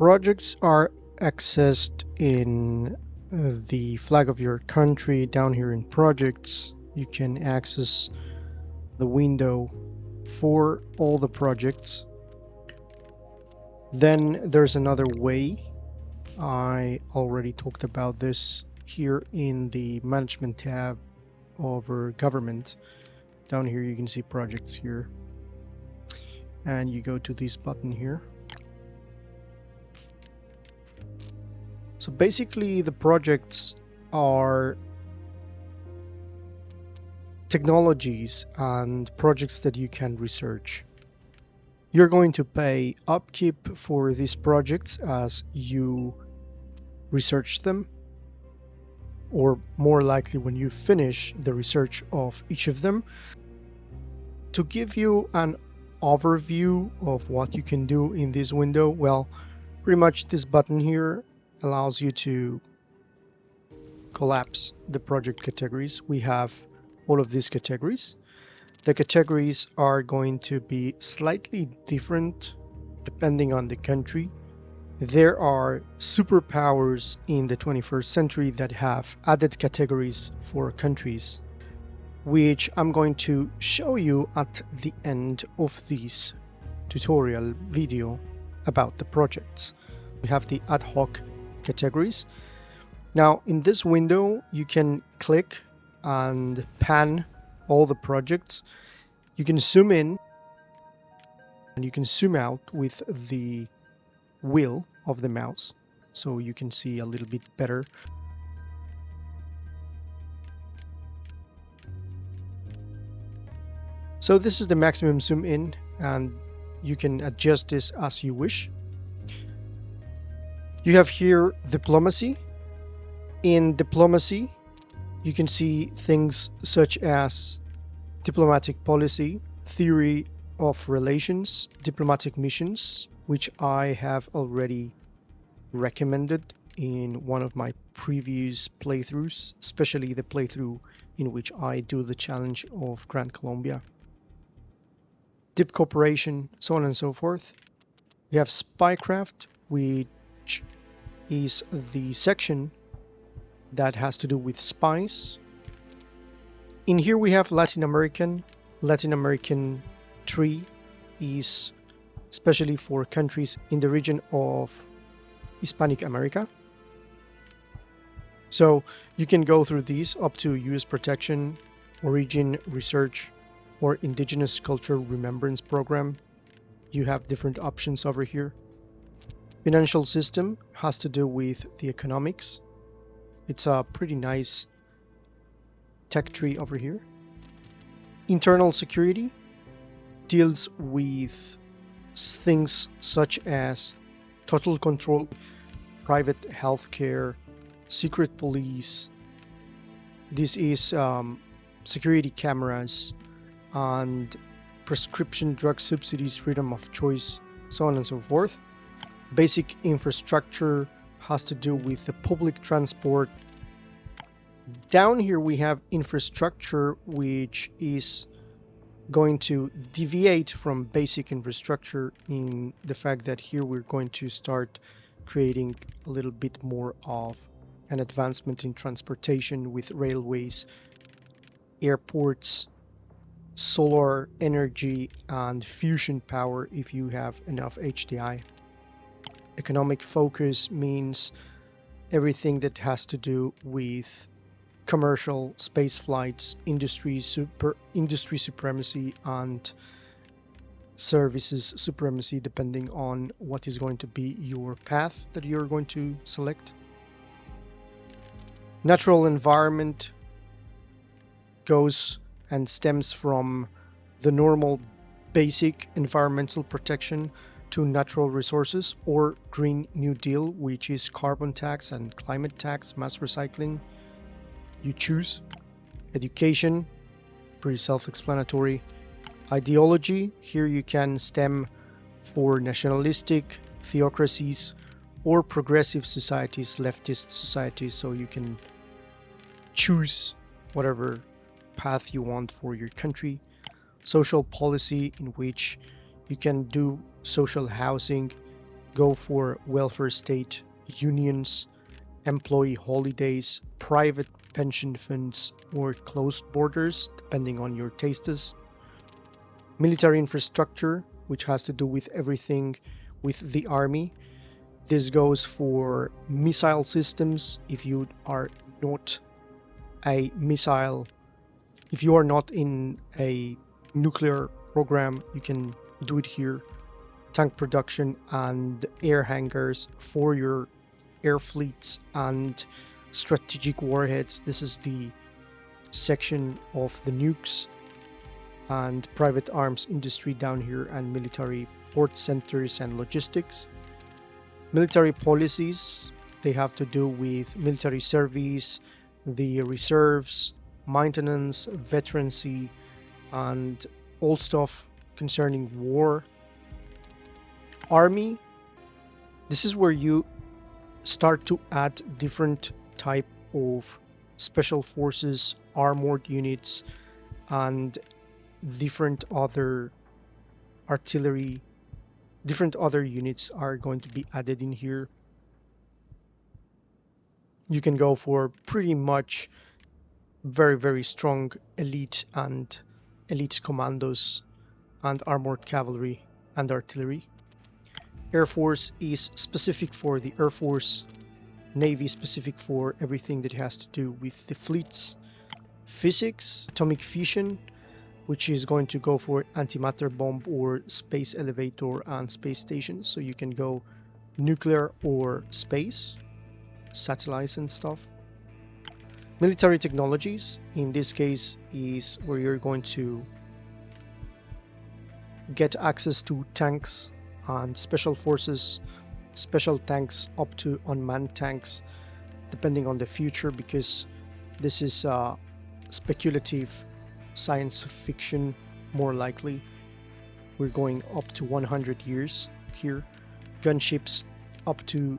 projects are accessed in the flag of your country. Down here in projects, you can access the window for all the projects. Then there's another way. I already talked about this here in the management tab over government. Down here you can see projects here, and you go to this button here. So basically the projects are technologies and projects that you can research. You're going to pay upkeep for these projects as you research them, or more likely when you finish the research of each of them. To give you an overview of what you can do in this window, well, pretty much this button here allows you to collapse the project categories. We have all of these categories. The categories are going to be slightly different depending on the country. There are superpowers in the 21st century that have added categories for countries, which I'm going to show you at the end of this tutorial video about the projects. We have the ad hoc categories. Now in this window you can click and pan all the projects. You can zoom in and you can zoom out with the wheel of the mouse, so you can see a little bit better. So this is the maximum zoom in, and you can adjust this as you wish. You have here diplomacy. In diplomacy, you can see things such as diplomatic policy, theory of relations, diplomatic missions, which I have already recommended in one of my previous playthroughs, especially the playthrough in which I do the challenge of Grand Colombia. Dip cooperation, so on and so forth. We have spycraft, which is the section that has to do with spies. In here we have Latin American. Latin American tree is especially for countries in the region of Hispanic America. So you can go through these up to US protection, origin research, or indigenous culture remembrance program. You have different options over here. Financial system has to do with the economics. It's a pretty nice tech tree over here. Internal security deals with things such as total control, private healthcare, secret police. This is security cameras and prescription drug subsidies, freedom of choice, so on and so forth. Basic infrastructure has to do with the public transport. Down here we have infrastructure, which is going to deviate from basic infrastructure in the fact that here we're going to start creating a little bit more of an advancement in transportation with railways, airports, solar energy, and fusion power if you have enough HDI. Economic focus means everything that has to do with commercial space flights, industry supremacy, and services supremacy, depending on what is going to be your path that you're going to select. Natural environment goes and stems from the normal basic environmental protection to natural resources, or Green New Deal, which is carbon tax and climate tax, mass recycling. You choose. Education, pretty self-explanatory. Ideology, here you can stem for nationalistic theocracies or progressive societies, leftist societies, so you can choose whatever path you want for your country. Social policy, in which you can do social housing, go for welfare state, unions, employee holidays, private pension funds, or closed borders, depending on your tastes. Military infrastructure, which has to do with everything with the army. This goes for missile systems. If you are not a missile, if you are not in a nuclear program, you can do it here. Tank production and air hangars for your air fleets and strategic warheads. This is the section of the nukes and private arms industry down here, and military port centers and logistics. Military policies, they have to do with military service, the reserves, maintenance, veterancy, and all stuff concerning war. Army, this is where you start to add different type of special forces, armored units, and different other artillery, different other units are going to be added in here. You can go for pretty much very strong elite and elite commandos and armored cavalry and artillery. Air Force is specific for the Air Force. Navy specific for everything that has to do with the fleets. Physics, atomic fission, which is going to go for antimatter bomb or space elevator and space stations. So you can go nuclear or space, satellites and stuff. Military technologies, in this case, is where you're going to get access to tanks and special forces, special tanks up to unmanned tanks, depending on the future, because this is speculative science fiction, more likely. We're going up to 100 years here. Gunships up to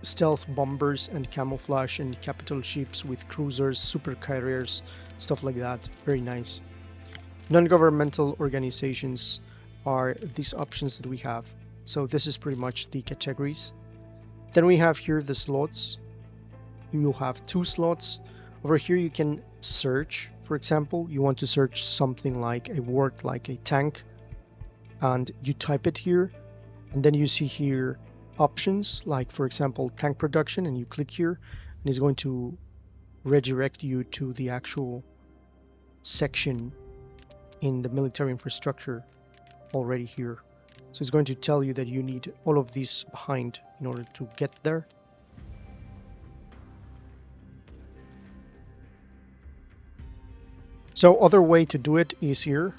stealth bombers and camouflage and capital ships with cruisers, super carriers, stuff like that. Very nice. Non-governmental organizations are these options that we have. So this is pretty much the categories. Then we have here the slots. You'll have 2 slots. Over here you can search. For example, you want to search something like a word like a tank, and you type it here, and then you see here options like, for example, tank production, and you click here, and it's going to redirect you to the actual section in the military infrastructure already here. So it's going to tell you that you need all of these behind in order to get there. So other way to do it is here.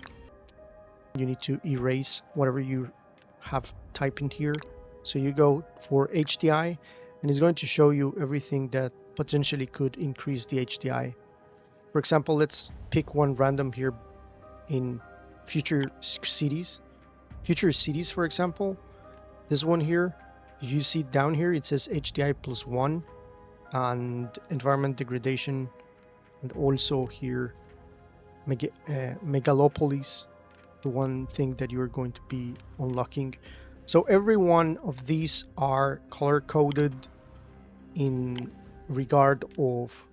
You need to erase whatever you have typed in here. So you go for HDI, and it's going to show you everything that potentially could increase the HDI. For example, let's pick one random here in future cities. Future cities, for example, this one here, if you see down here, it says HDI +1 and environment degradation, and also here megalopolis, the one thing that you're going to be unlocking. So every one of these are color coded in regard of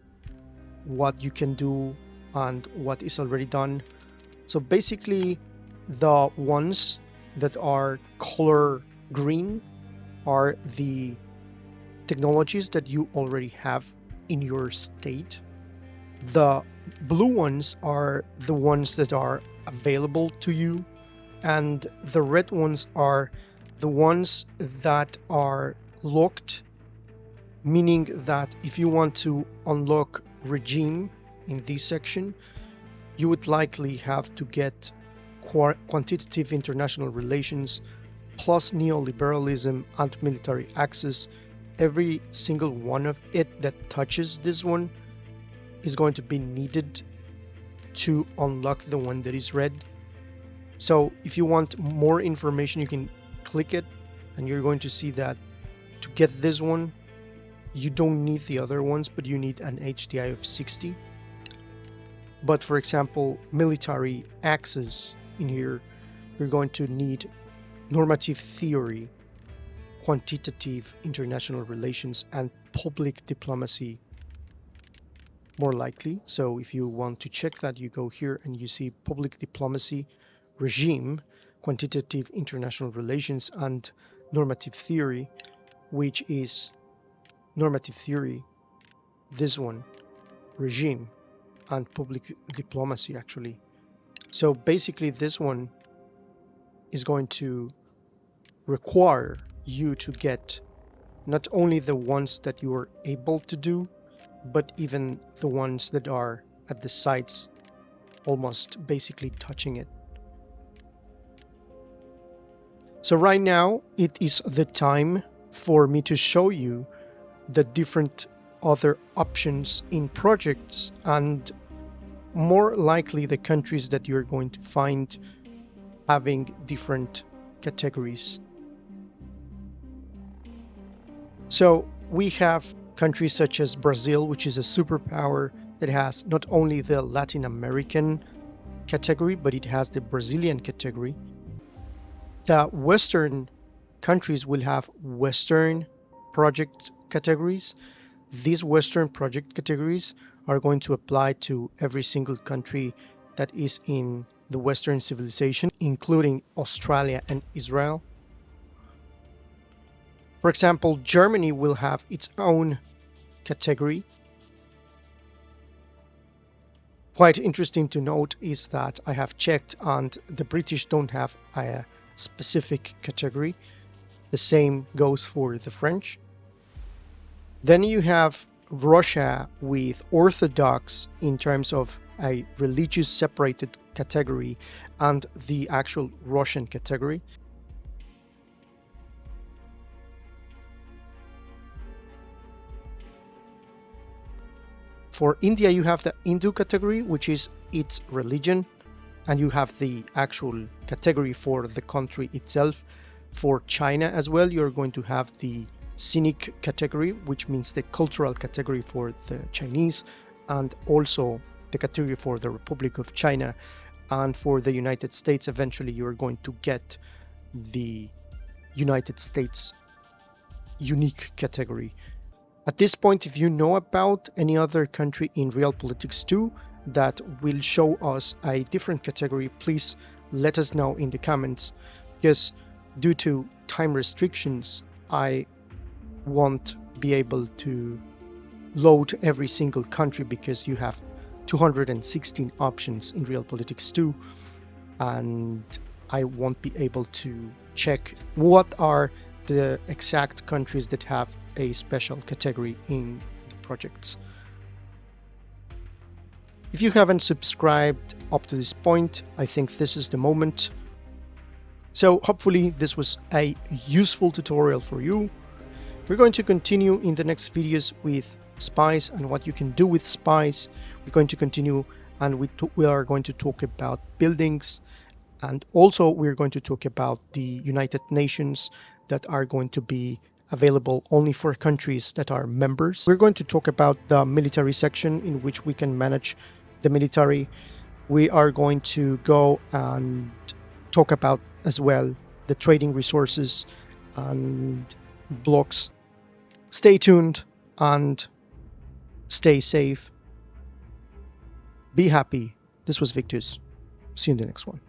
what you can do and what is already done. So basically the ones that are color green are the technologies that you already have in your state. The blue ones are the ones that are available to you, and the red ones are the ones that are locked, meaning that if you want to unlock regime in this section, you would likely have to get quantitative international relations plus neoliberalism and military access. Every single one of it that touches this one is going to be needed to unlock the one that is red. So if you want more information, you can click it, and you're going to see that to get this one, you don't need the other ones, but you need an HDI of 60. But for example, military access in here, you're going to need normative theory quantitative international relations and public diplomacy more likely. So if you want to check that, you go here and you see public diplomacy, regime, quantitative international relations, and normative theory, which is normative theory, this one, regime, and public diplomacy actually. So basically this one is going to require you to get not only the ones that you are able to do, but even the ones that are at the sides, almost basically touching it. So right now it is the time for me to show you the different other options in projects and more likely the countries that you're going to find having different categories. So we have countries such as Brazil, which is a superpower that has not only the Latin American category, but it has the Brazilian category. The Western countries will have Western project categories. These Western project categories are going to apply to every single country that is in the Western civilization, including Australia and Israel. For example, Germany will have its own category. Quite interesting to note is that I have checked and the British don't have a specific category. The same goes for the French. Then you have Russia with Orthodox in terms of a religious separated category and the actual Russian category. For India, you have the Hindu category, which is its religion, and you have the actual category for the country itself. For China as well, you're going to have the scenic category, which means the cultural category for the Chinese, and also the category for the Republic of China. And for the United States, eventually you're going to get the United States unique category. At this point, if you know about any other country in Realpolitiks II that will show us a different category, please let us know in the comments, because due to time restrictions, I won't be able to load every single country because you have 216 options in Realpolitiks II, and I won't be able to check what are the exact countries that have a special category in the projects. If you haven't subscribed up to this point, I think this is the moment. So hopefully this was a useful tutorial for you. We're going to continue in the next videos with spies and what you can do with spies. We're going to continue and we are going to talk about buildings, and also we're going to talk about the United Nations that are going to be available only for countries that are members. We're going to talk about the military section in which we can manage the military. We are going to go and talk about as well the trading resources and blocks. Stay tuned and stay safe. Be happy. This was Victus. See you in the next one.